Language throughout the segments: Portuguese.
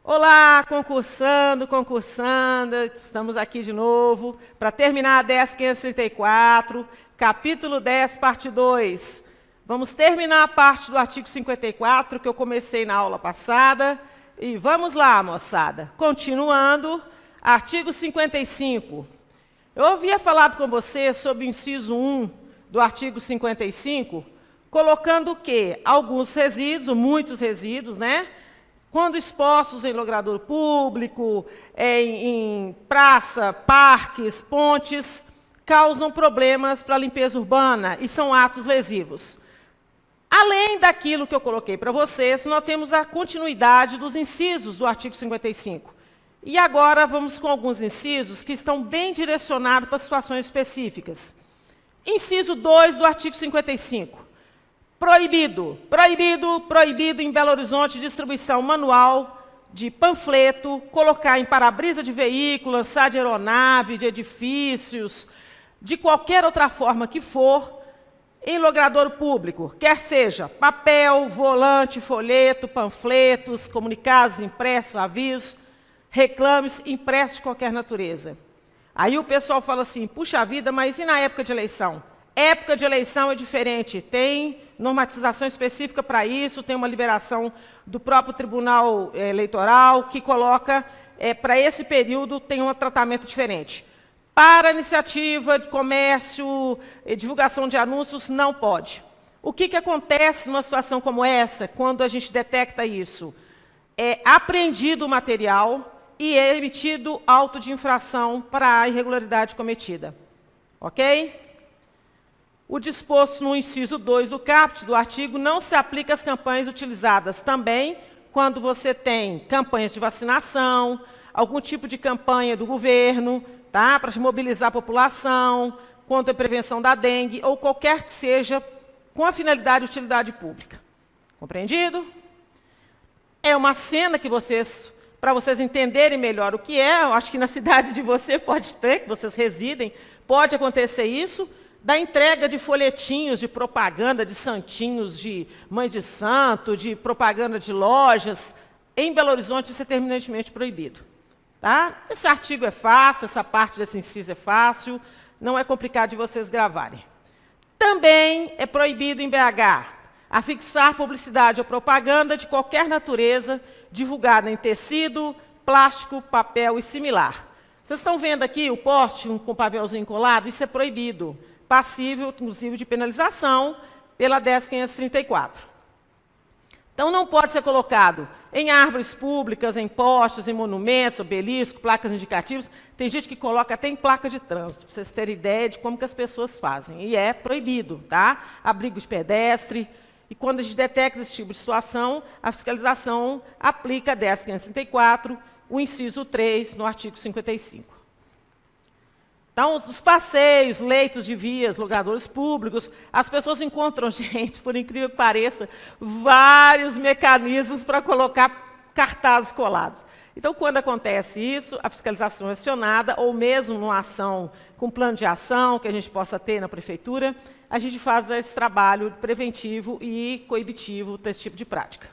Olá, concursando, concursanda, estamos aqui de novo para terminar a 10.534, capítulo 10, parte 2. Vamos terminar a parte do artigo 54, que eu comecei na aula passada, e vamos lá, moçada. Continuando, artigo 55. Eu havia falado com você sobre o inciso 1 do artigo 55, colocando o quê? Alguns resíduos, muitos resíduos, né? Quando expostos em logradouro público, em praça, parques, pontes, causam problemas para a limpeza urbana e são atos lesivos. Além daquilo que eu coloquei para vocês, nós temos a continuidade dos incisos do artigo 55. E agora vamos com alguns incisos que estão bem direcionados para situações específicas. Inciso 2 do artigo 55. Proibido em Belo Horizonte distribuição manual de panfleto, colocar em para-brisa de veículo, lançar de aeronave, de edifícios, de qualquer outra forma que for, em logradouro público, quer seja papel, volante, folheto, panfletos, comunicados, impressos, avisos, reclames, impressos de qualquer natureza. Aí o pessoal fala assim, puxa vida, mas e na época de eleição? Época de eleição é diferente, tem normatização específica para isso, tem uma liberação do próprio Tribunal Eleitoral que coloca, para esse período, tem um tratamento diferente. Para iniciativa de comércio, divulgação de anúncios, não pode. O que acontece numa situação como essa, quando a gente detecta isso? É apreendido o material e é emitido auto de infração para a irregularidade cometida. Ok? O disposto no inciso 2 do caput do artigo não se aplica às campanhas utilizadas também quando você tem campanhas de vacinação, algum tipo de campanha do governo, tá, para mobilizar a população, contra a prevenção da dengue, ou qualquer que seja com a finalidade de utilidade pública. Compreendido? É uma cena que para vocês entenderem melhor o que é, eu acho que na cidade de você pode ter, que vocês residem, pode acontecer isso, da entrega de folhetinhos de propaganda de santinhos, de mãe de santo, de propaganda de lojas, em Belo Horizonte isso é terminantemente proibido. Tá? Esse artigo é fácil, essa parte desse inciso é fácil, não é complicado de vocês gravarem. Também é proibido em BH afixar publicidade ou propaganda de qualquer natureza divulgada em tecido, plástico, papel e similar. Vocês estão vendo aqui o poste com papelzinho colado? Isso é proibido. Passível, inclusive, de penalização pela 10.534. Então, não pode ser colocado em árvores públicas, em postes, em monumentos, obeliscos, placas indicativas. Tem gente que coloca até em placa de trânsito, para vocês terem ideia de como que as pessoas fazem. E é proibido, tá? Abrigo de pedestre. E quando a gente detecta esse tipo de situação, a fiscalização aplica a 10.534, o inciso 3, no artigo 55. Então, os passeios, leitos de vias, logradouros públicos, as pessoas encontram, gente, por incrível que pareça, vários mecanismos para colocar cartazes colados. Então, quando acontece isso, a fiscalização é acionada, ou mesmo numa ação com plano de ação que a gente possa ter na prefeitura, a gente faz esse trabalho preventivo e coibitivo desse tipo de prática.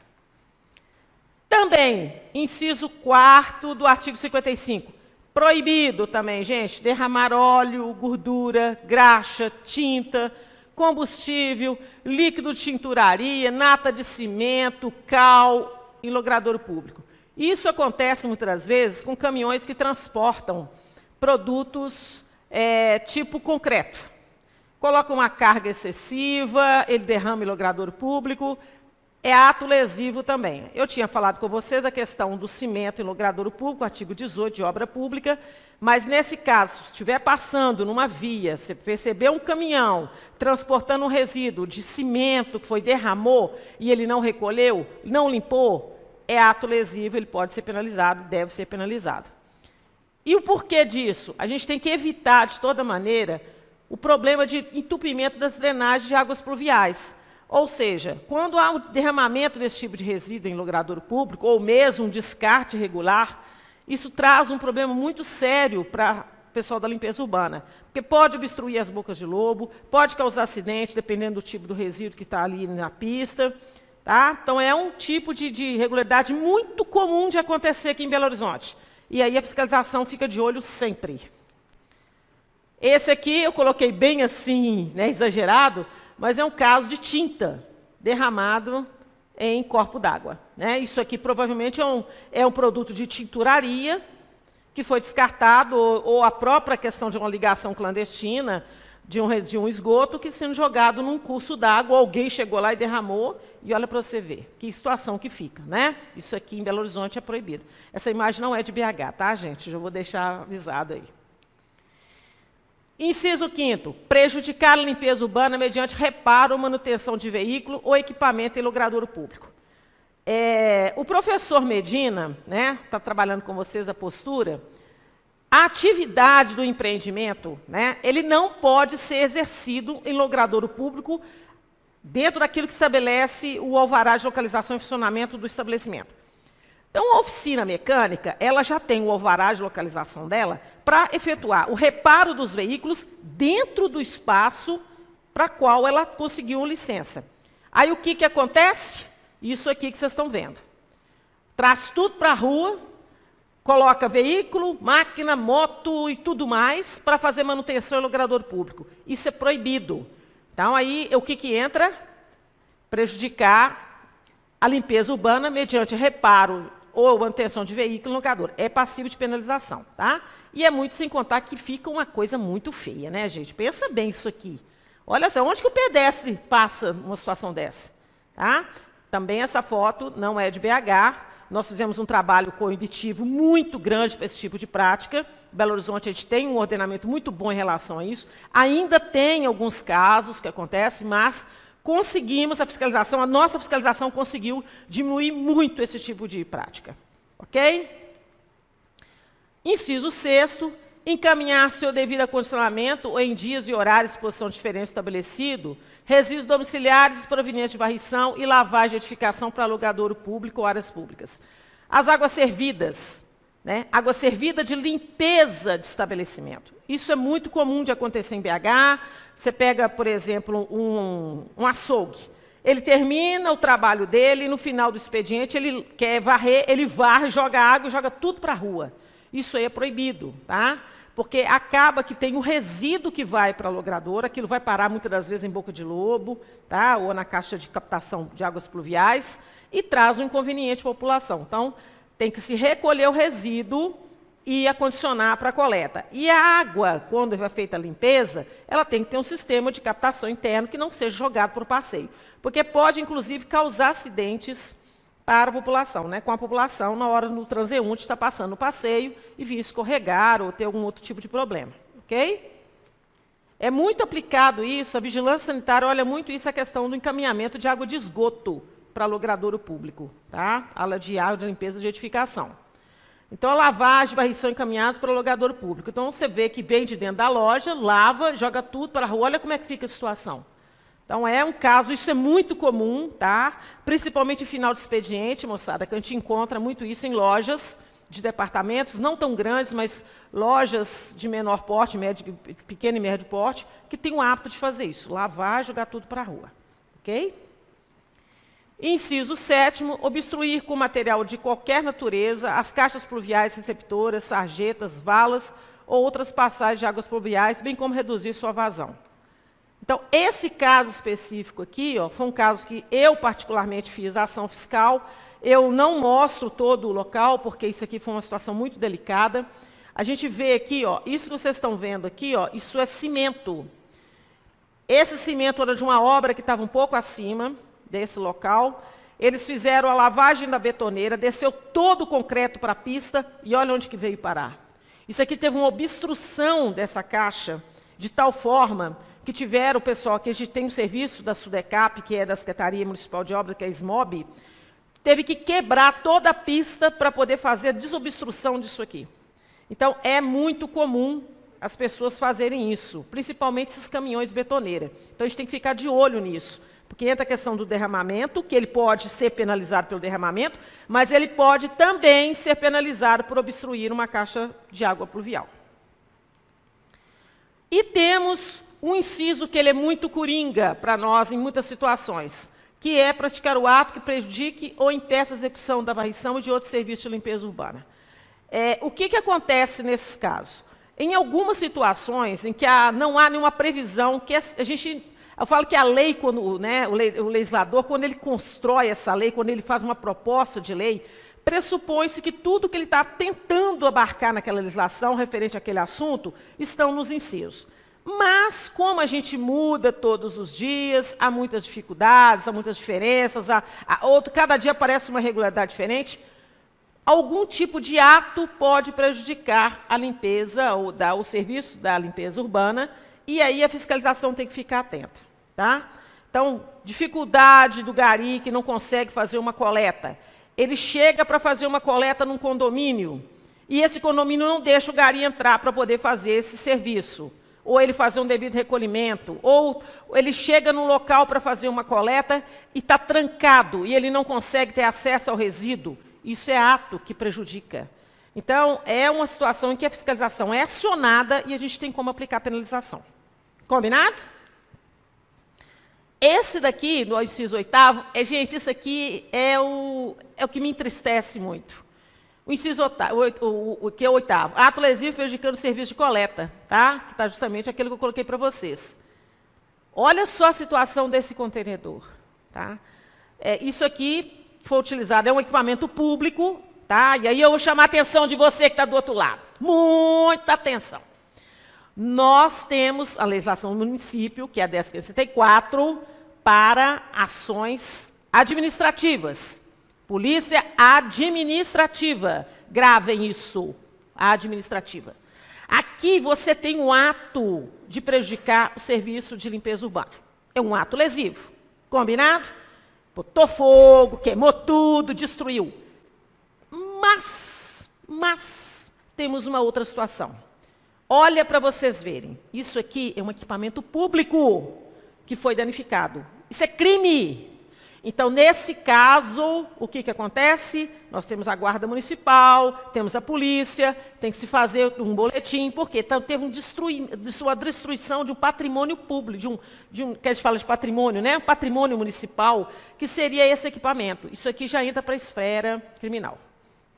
Também, inciso 4º do artigo 55. Proibido também, gente, derramar óleo, gordura, graxa, tinta, combustível, líquido de tinturaria, nata de cimento, cal, em logradouro público. Isso acontece muitas vezes com caminhões que transportam produtos tipo concreto. Coloca uma carga excessiva, ele derrama em logradouro público, é ato lesivo também. Eu tinha falado com vocês a questão do cimento em logradouro público, artigo 18 de obra pública, mas nesse caso, se estiver passando numa via, você perceber um caminhão transportando um resíduo de cimento que derramou e ele não recolheu, não limpou, é ato lesivo, ele pode ser penalizado, deve ser penalizado. E o porquê disso? A gente tem que evitar, de toda maneira, o problema de entupimento das drenagens de águas pluviais. Ou seja, quando há um derramamento desse tipo de resíduo em logradouro público, ou mesmo um descarte irregular, isso traz um problema muito sério para o pessoal da limpeza urbana, porque pode obstruir as bocas de lobo, pode causar acidente, dependendo do tipo do resíduo que está ali na pista, Tá? Então, é um tipo de irregularidade muito comum de acontecer aqui em Belo Horizonte. E aí a fiscalização fica de olho sempre. Esse aqui eu coloquei bem assim, né, exagerado, mas é um caso de tinta derramado em corpo d'água. Né? Isso aqui provavelmente é um produto de tinturaria que foi descartado, ou a própria questão de uma ligação clandestina de um esgoto que sendo jogado num curso d'água, alguém chegou lá e derramou, e olha para você ver, que situação que fica, né? Isso aqui em Belo Horizonte é proibido. Essa imagem não é de BH, tá, gente? Já vou deixar avisado aí. Inciso 5º, prejudicar a limpeza urbana mediante reparo ou manutenção de veículo ou equipamento em logradouro público. O professor Medina, né, está trabalhando com vocês a postura. A atividade do empreendimento, né, ele não pode ser exercido em logradouro público dentro daquilo que estabelece o alvará de localização e funcionamento do estabelecimento. Então, a oficina mecânica, ela já tem o alvará de localização dela para efetuar o reparo dos veículos dentro do espaço para qual ela conseguiu licença. Aí, o que acontece? Isso aqui que vocês estão vendo. Traz tudo para a rua, coloca veículo, máquina, moto e tudo mais para fazer manutenção em logradouro público. Isso é proibido. Então, aí, o que entra? Prejudicar a limpeza urbana mediante reparo ou manutenção de veículo em locador. É passivo de penalização, tá? E é muito sem contar que fica uma coisa muito feia, né, gente? Pensa bem isso aqui. Olha só, onde que o pedestre passa numa situação dessa? Tá? Também essa foto não é de BH. Nós fizemos um trabalho coibitivo muito grande para esse tipo de prática. Em Belo Horizonte, a gente tem um ordenamento muito bom em relação a isso. Ainda tem alguns casos que acontecem, mas conseguimos a fiscalização, a nossa fiscalização conseguiu diminuir muito esse tipo de prática. Ok? Inciso 6º, encaminhar seu devido acondicionamento ou em dias e horários de exposição diferente estabelecido, resíduos domiciliares provenientes de varrição e lavagem de edificação para logradouro público ou áreas públicas. As águas servidas, né? Água servida de limpeza de estabelecimento. Isso é muito comum de acontecer em BH. Você pega, por exemplo, um açougue. Ele termina o trabalho dele e no final do expediente ele quer varrer, ele varre, joga água e joga tudo para a rua. Isso aí é proibido, tá? Porque acaba que tem um resíduo que vai para a logradora, aquilo vai parar muitas das vezes em boca de lobo, tá? Ou na caixa de captação de águas pluviais, e traz um inconveniente para a população. Então, tem que se recolher o resíduo e acondicionar para a coleta. E a água, quando é feita a limpeza, ela tem que ter um sistema de captação interno que não seja jogado para o passeio, porque pode, inclusive, causar acidentes para a população, né? Com a população, na hora do transeunte está passando no passeio e vir escorregar ou ter algum outro tipo de problema. Ok? É muito aplicado isso, a vigilância sanitária olha muito isso, a questão do encaminhamento de água de esgoto para logradouro público, tá? Ala de água de limpeza de edificação. Então, a lavagem, varrição encaminhados para o logradouro público. Então, você vê que vem de dentro da loja, lava, joga tudo para a rua, olha como é que fica a situação. Então, é um caso, isso é muito comum, tá? Principalmente em final de expediente, moçada, que a gente encontra muito isso em lojas de departamentos, não tão grandes, mas lojas de menor porte, médio, pequeno e médio porte, que tem o hábito de fazer isso, lavar, jogar tudo para a rua. Ok? Inciso 7º, obstruir com material de qualquer natureza as caixas pluviais receptoras, sarjetas, valas ou outras passagens de águas pluviais, bem como reduzir sua vazão. Então, esse caso específico aqui, ó, foi um caso que eu particularmente fiz a ação fiscal. Eu não mostro todo o local, porque isso aqui foi uma situação muito delicada. A gente vê aqui, ó, isso que vocês estão vendo aqui, ó, isso é cimento. Esse cimento era de uma obra que estava um pouco acima desse local. Eles fizeram a lavagem da betoneira, desceu todo o concreto para a pista e olha onde que veio parar. Isso aqui teve uma obstrução dessa caixa, de tal forma que tiveram o pessoal, que a gente tem um serviço da SUDECAP, que é da Secretaria Municipal de Obras, que é a SMOB, teve que quebrar toda a pista para poder fazer a desobstrução disso aqui. Então, é muito comum as pessoas fazerem isso, principalmente esses caminhões de betoneira. Então, a gente tem que ficar de olho nisso, porque entra a questão do derramamento, que ele pode ser penalizado pelo derramamento, mas ele pode também ser penalizado por obstruir uma caixa de água pluvial. E temos um inciso que ele é muito coringa para nós em muitas situações, que é praticar o ato que prejudique ou impeça a execução da varrição e de outros serviços de limpeza urbana. O que acontece nesses casos? Em algumas situações em que não há nenhuma previsão, que eu falo que a lei, quando, né, o legislador, quando ele constrói essa lei, quando ele faz uma proposta de lei, pressupõe-se que tudo que ele está tentando abarcar naquela legislação referente àquele assunto estão nos incisos. Mas, como a gente muda todos os dias, há muitas dificuldades, há muitas diferenças, cada dia aparece uma regularidade diferente, algum tipo de ato pode prejudicar a limpeza, ou o serviço da limpeza urbana, e aí a fiscalização tem que ficar atenta. Tá? Então, dificuldade do gari que não consegue fazer uma coleta. Ele chega para fazer uma coleta num condomínio, e esse condomínio não deixa o gari entrar para poder fazer esse serviço. Ou ele fazer um devido recolhimento, ou ele chega num local para fazer uma coleta e está trancado, e ele não consegue ter acesso ao resíduo. Isso é ato que prejudica. Então, é uma situação em que a fiscalização é acionada e a gente tem como aplicar a penalização. Combinado? Esse daqui, no inciso 8º, gente, isso aqui é o que me entristece muito. O inciso 8º, que é o 8º, ato lesivo prejudicando o serviço de coleta, tá? Que está justamente aquilo que eu coloquei para vocês. Olha só a situação desse contenedor. Tá? Isso aqui foi utilizado, é um equipamento público, tá? E aí eu vou chamar a atenção de você que está do outro lado. Muita atenção. Nós temos a legislação do município, que é a 10.564, para ações administrativas. Polícia administrativa. Gravem isso, administrativa. Aqui você tem um ato de prejudicar o serviço de limpeza urbana. É um ato lesivo. Combinado? Botou fogo, queimou tudo, destruiu. Mas temos uma outra situação. Olha para vocês verem. Isso aqui é um equipamento público que foi danificado. Isso é crime. Então, nesse caso, o que acontece? Nós temos a guarda municipal, temos a polícia, tem que se fazer um boletim, porque então, teve uma destruição de um patrimônio público, que a gente fala de patrimônio, né? Patrimônio municipal, que seria esse equipamento. Isso aqui já entra para a esfera criminal,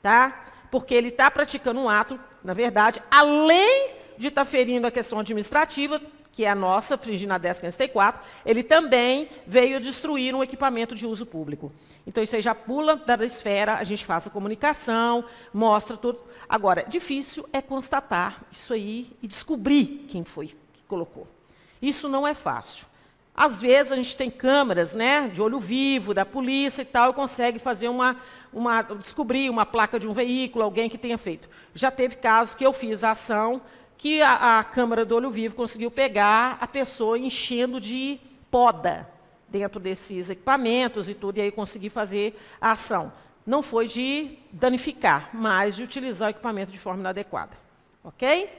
tá? Porque ele está praticando um ato, na verdade, além de estar ferindo a questão administrativa, que é a nossa, infringindo a 10.564, ele também veio destruir um equipamento de uso público. Então, isso aí já pula da esfera, a gente faz a comunicação, mostra tudo. Agora, difícil é constatar isso aí e descobrir quem foi que colocou. Isso não é fácil. Às vezes, a gente tem câmeras, né, de olho vivo, da polícia e tal, e consegue fazer descobrir uma placa de um veículo, alguém que tenha feito. Já teve casos que eu fiz a ação, que a câmera do olho vivo conseguiu pegar a pessoa enchendo de poda dentro desses equipamentos e tudo, e aí consegui fazer a ação. Não foi de danificar, mas de utilizar o equipamento de forma inadequada. Ok?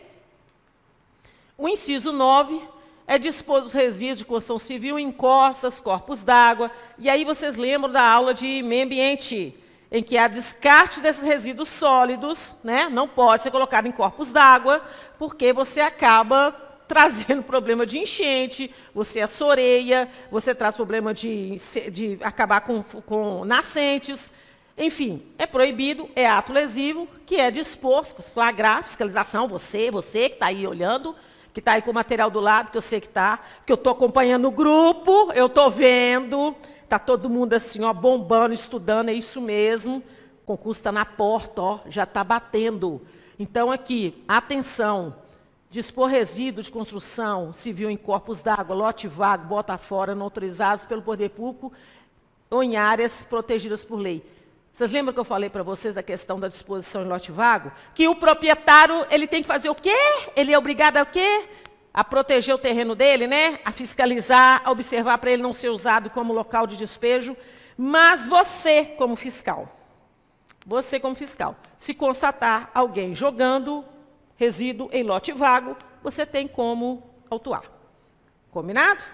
O inciso 9 é dispor os resíduos de construção civil em encostas, corpos d'água. E aí vocês lembram da aula de meio ambiente, em que há descarte desses resíduos sólidos, né, não pode ser colocado em corpos d'água, porque você acaba trazendo problema de enchente, você assoreia, você traz problema de acabar com nascentes. Enfim, é proibido, é ato lesivo, que é dispor, se flagrar, fiscalização, você que está aí olhando, que está aí com o material do lado, que eu sei que está, que eu estou acompanhando o grupo, eu estou vendo. Está todo mundo assim, ó, bombando, estudando, é isso mesmo. O concurso está na porta, ó, já está batendo. Então, aqui, atenção, dispor resíduos de construção civil em corpos d'água, lote vago, bota fora, não autorizados pelo poder público ou em áreas protegidas por lei. Vocês lembram que eu falei para vocês da questão da disposição em lote vago? Que o proprietário, ele tem que fazer o quê? Ele é obrigado a o quê? A proteger o terreno dele, né? A fiscalizar, a observar para ele não ser usado como local de despejo. Mas você, como fiscal, se constatar alguém jogando resíduo em lote vago, você tem como autuar. Combinado?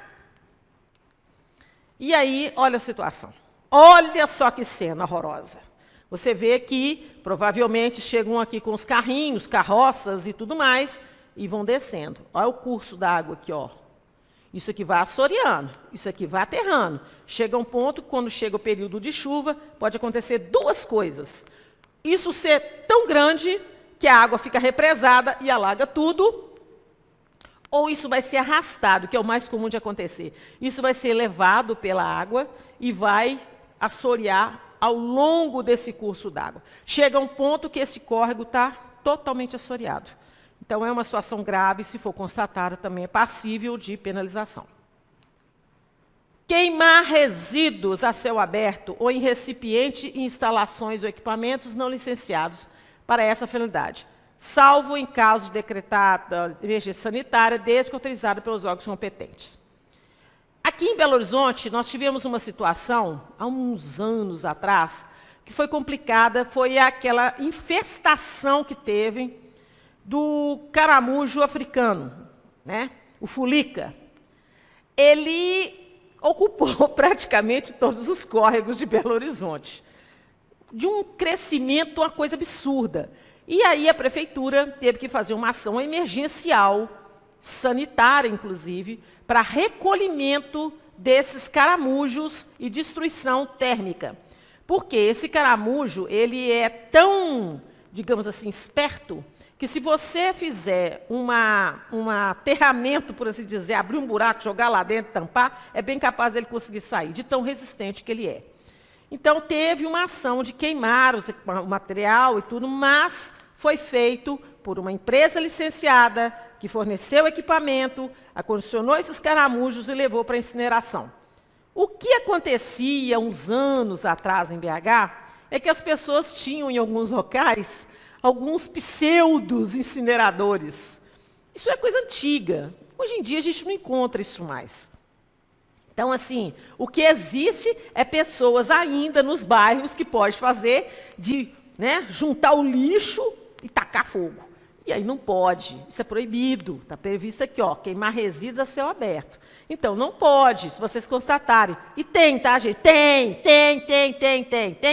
E aí, olha a situação. Olha só que cena horrorosa. Você vê que, provavelmente, chegam aqui com os carrinhos, carroças e tudo mais, e vão descendo. Olha o curso da água aqui, ó. Isso aqui vai assoreando, isso aqui vai aterrando. Chega um ponto, quando chega o período de chuva, pode acontecer duas coisas. Isso ser tão grande que a água fica represada e alaga tudo, ou isso vai ser arrastado, que é o mais comum de acontecer. Isso vai ser levado pela água e vai assorear ao longo desse curso d'água. Chega um ponto que esse córrego está totalmente assoreado. Então, é uma situação grave, se for constatada, também é passível de penalização. Queimar resíduos a céu aberto ou em recipiente, instalações ou equipamentos não licenciados para essa finalidade, salvo em caso de decretada emergência sanitária, desde que autorizada pelos órgãos competentes. Aqui em Belo Horizonte, nós tivemos uma situação, há uns anos atrás, que foi complicada, foi aquela infestação que teve do caramujo africano, né? O fulica. Ele ocupou praticamente todos os córregos de Belo Horizonte, de um crescimento, uma coisa absurda. E aí a prefeitura teve que fazer uma ação emergencial, sanitária inclusive, para recolhimento desses caramujos e destruição térmica. Porque esse caramujo, ele é tão, digamos assim, esperto, que se você fizer um aterramento, por assim dizer, abrir um buraco, jogar lá dentro, tampar, é bem capaz dele conseguir sair, de tão resistente que ele é. Então, teve uma ação de queimar o material e tudo, mas foi feito por uma empresa licenciada, que forneceu equipamento, acondicionou esses caramujos e levou para a incineração. O que acontecia uns anos atrás em BH é que as pessoas tinham, em alguns locais, alguns pseudos incineradores. Isso é coisa antiga. Hoje em dia a gente não encontra isso mais. Então, assim, o que existe é pessoas ainda nos bairros que podem fazer de, né, juntar o lixo e tacar fogo. E aí não pode, isso é proibido. Está previsto aqui, ó, queimar resíduos a céu aberto. Então, não pode, se vocês constatarem. E tem, tá, gente? Tem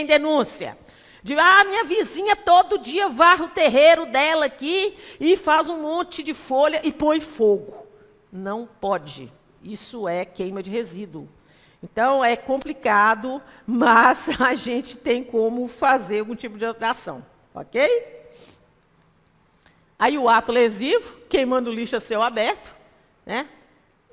denúncia. De, minha vizinha todo dia varre o terreiro dela aqui e faz um monte de folha e põe fogo. Não pode. Isso é queima de resíduo. Então, é complicado, mas a gente tem como fazer algum tipo de ação. Ok? Aí o ato lesivo, queimando lixo a céu aberto, né?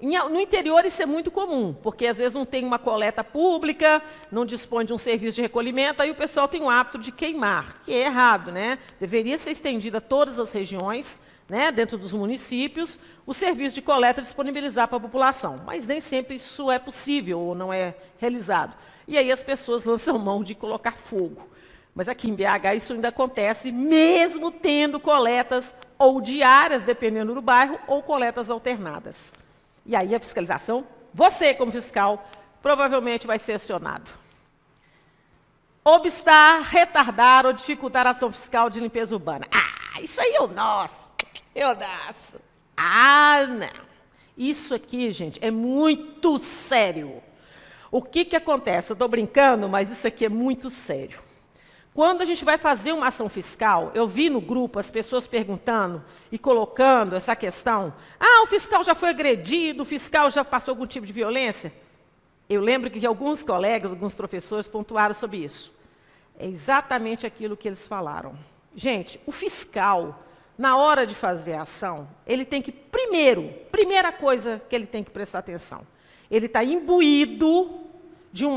No interior isso é muito comum, porque às vezes não tem uma coleta pública, não dispõe de um serviço de recolhimento, aí o pessoal tem o hábito de queimar, que é errado, né? Deveria ser estendido a todas as regiões, né, dentro dos municípios, o serviço de coleta disponibilizar para a população. Mas nem sempre isso é possível ou não é realizado. E aí as pessoas lançam mão de colocar fogo. Mas aqui em BH isso ainda acontece, mesmo tendo coletas ou diárias, dependendo do bairro, ou coletas alternadas. E aí a fiscalização, você como fiscal, provavelmente vai ser acionado. Obstar, retardar ou dificultar a ação fiscal de limpeza urbana. Isso aí é o nosso. Não. Isso aqui, gente, é muito sério. O que acontece? Eu estou brincando, mas isso aqui é muito sério. Quando a gente vai fazer uma ação fiscal, eu vi no grupo as pessoas perguntando e colocando essa questão. O fiscal já foi agredido, o fiscal já passou algum tipo de violência? Eu lembro que alguns colegas, alguns professores pontuaram sobre isso. É exatamente aquilo que eles falaram. Gente, o fiscal, na hora de fazer a ação, ele tem que, primeira coisa que ele tem que prestar atenção, ele está imbuído de um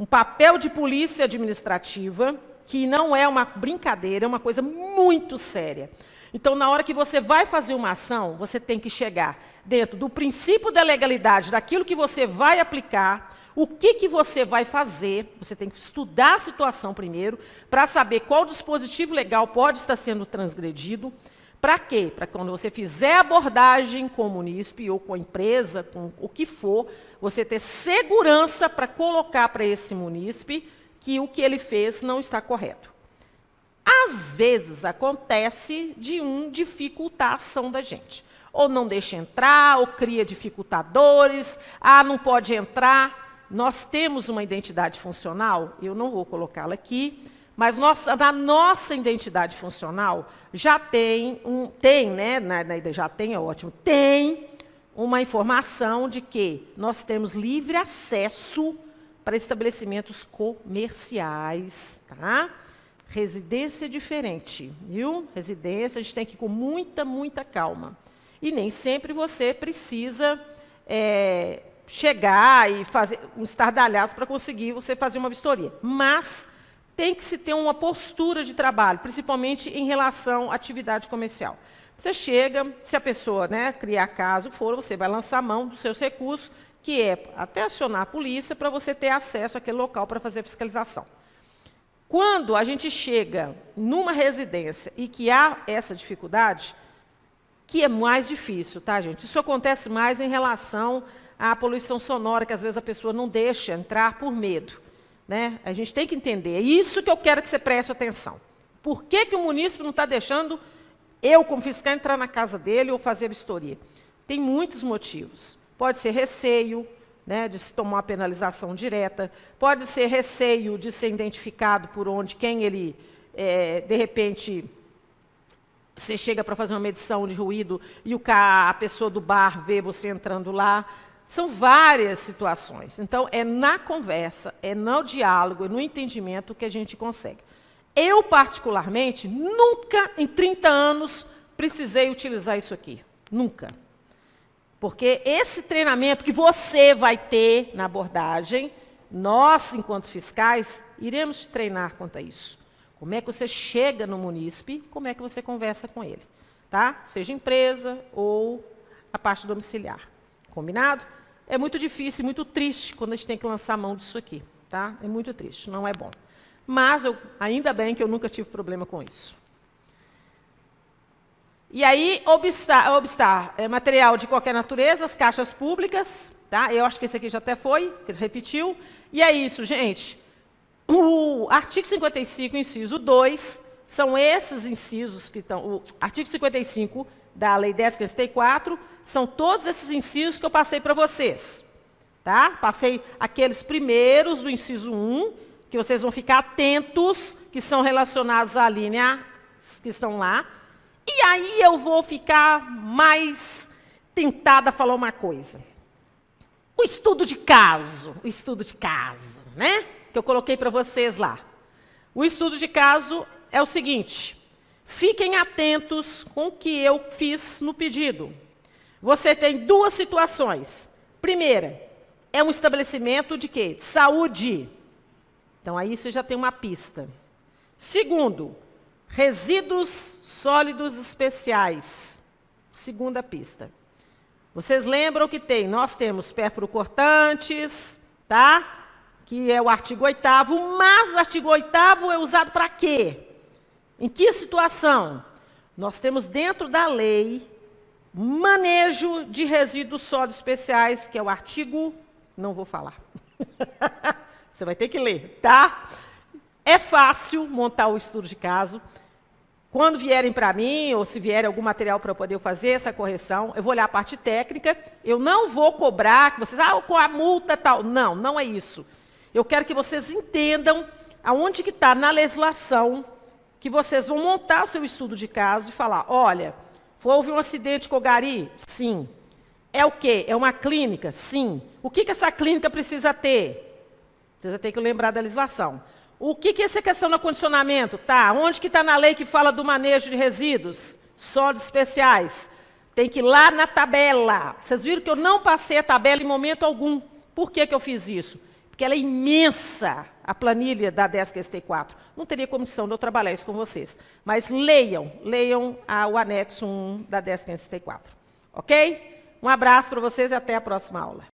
papel de polícia administrativa, que não é uma brincadeira, é uma coisa muito séria. Então, na hora que você vai fazer uma ação, você tem que chegar dentro do princípio da legalidade, daquilo que você vai aplicar, o que você vai fazer, você tem que estudar a situação primeiro, para saber qual dispositivo legal pode estar sendo transgredido. Para quê? Para quando você fizer a abordagem com o munícipe ou com a empresa, com o que for, você ter segurança para colocar para esse munícipe que o que ele fez não está correto. Às vezes acontece de dificultar a ação da gente. Ou não deixa entrar, ou cria dificultadores, não pode entrar. Nós temos uma identidade funcional, eu não vou colocá-la aqui, mas na nossa identidade funcional já tem, é ótimo, tem uma informação de que nós temos livre acesso para estabelecimentos comerciais, tá? Residência é diferente, viu? Residência, a gente tem que ir com muita calma. E nem sempre você precisa chegar e fazer um estardalhaço para conseguir você fazer uma vistoria. Mas tem que se ter uma postura de trabalho, principalmente em relação à atividade comercial. Você chega, se a pessoa, né, criar caso for, você vai lançar mão dos seus recursos, que é até acionar a polícia para você ter acesso àquele local para fazer a fiscalização. Quando a gente chega numa residência e que há essa dificuldade, que é mais difícil, tá, gente? Isso acontece mais em relação à poluição sonora, que às vezes a pessoa não deixa entrar por medo, né? A gente tem que entender. É isso que eu quero que você preste atenção. Por que o munícipe não está deixando eu, como fiscal, entrar na casa dele ou fazer a vistoria? Tem muitos motivos. Pode ser receio, né, de se tomar uma penalização direta, pode ser receio de ser identificado por onde, quem ele, de repente, você chega para fazer uma medição de ruído e a pessoa do bar vê você entrando lá. São várias situações. Então, é na conversa, é no diálogo, é no entendimento que a gente consegue. Eu, particularmente, nunca, em 30 anos, precisei utilizar isso aqui. Nunca. Porque esse treinamento que você vai ter na abordagem, nós, enquanto fiscais, iremos te treinar quanto a isso. Como é que você chega no munícipe, como é que você conversa com ele, tá? Seja empresa ou a parte domiciliar. Combinado? É muito difícil, muito triste quando a gente tem que lançar a mão disso aqui, tá? É muito triste, não é bom. Mas, ainda bem que eu nunca tive problema com isso. E aí, material de qualquer natureza, as caixas públicas, tá? Eu acho que esse aqui já até foi, que repetiu. E é isso, gente. O artigo 55, inciso 2, são esses incisos que estão... O artigo 55 da Lei 10.534, são todos esses incisos que eu passei para vocês. Tá? Passei aqueles primeiros do inciso 1, que vocês vão ficar atentos, que são relacionados à linha que estão lá. E aí eu vou ficar mais tentada a falar uma coisa. O estudo de caso, né? Que eu coloquei para vocês lá. O estudo de caso é o seguinte: fiquem atentos com o que eu fiz no pedido. Você tem duas situações. Primeira, é um estabelecimento de quê? De saúde. Então, aí você já tem uma pista. Segundo, resíduos sólidos especiais. Segunda pista. Vocês lembram que nós temos perfluorocortantes, tá? Que é o artigo 8º, mas o artigo 8º é usado para quê? Em que situação? Nós temos dentro da lei manejo de resíduos sólidos especiais, que é o artigo... Não vou falar. Você vai ter que ler, tá? É fácil montar o estudo de caso. Quando vierem para mim, ou se vier algum material para eu poder fazer essa correção, eu vou olhar a parte técnica, eu não vou cobrar que vocês, com a multa tal. Não, não é isso. Eu quero que vocês entendam aonde que está na legislação, que vocês vão montar o seu estudo de caso e falar, olha, houve um acidente com o gari? Sim. É o quê? É uma clínica? Sim. O que essa clínica precisa ter? Vocês vão ter que lembrar da legislação. O que é essa questão do acondicionamento? Tá, onde que está na lei que fala do manejo de resíduos sólidos especiais? Tem que ir lá na tabela. Vocês viram que eu não passei a tabela em momento algum. Por que eu fiz isso? Porque ela é imensa, a planilha da 10.534. Não teria condição de eu trabalhar isso com vocês. Mas leiam o anexo 1 da 10.534. Ok? Um abraço para vocês e até a próxima aula.